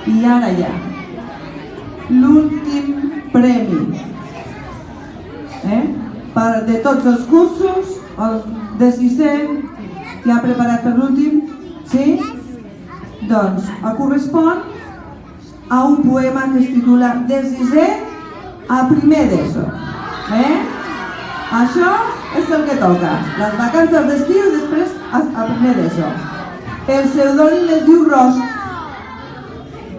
I ara ja, l'últim premi de tots els cursos, el de sisè, ja preparat per l'últim, sí? Doncs correspon a un poema que es titula De sisè a primer d'ESO. Això és el que toca, les vacances d'estiu i després a primer d'ESO. El pseudònim es diu Ros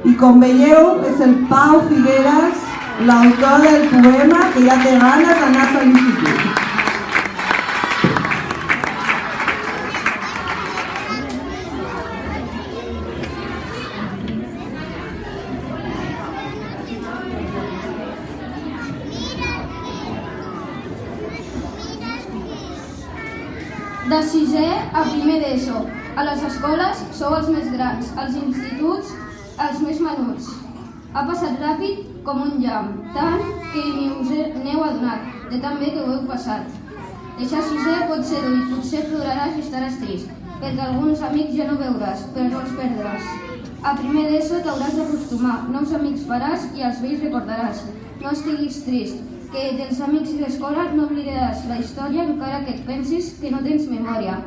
i com veieu és el Pau Figueras, l'autor del poema que ja té ganes d'anar a l'institut. De sisè a primer d'ESO. A les escoles sou els més grans, als instituts els més menuts. Ha passat ràpid com un llamp, tant que ni us n'heu adonat, de tan bé que ho heu passat. Deixar sisè pot ser dur i potser ploraràs i estaràs trist, perquè alguns amics ja no veuràs, però no els perdràs. A primer d'ESO t'hauràs d'acostumar, nous amics faràs i els vells recordaràs. No estiguis trist, que dels amics i l'escola no oblidaràs la història encara que et pensis que no tens memòria.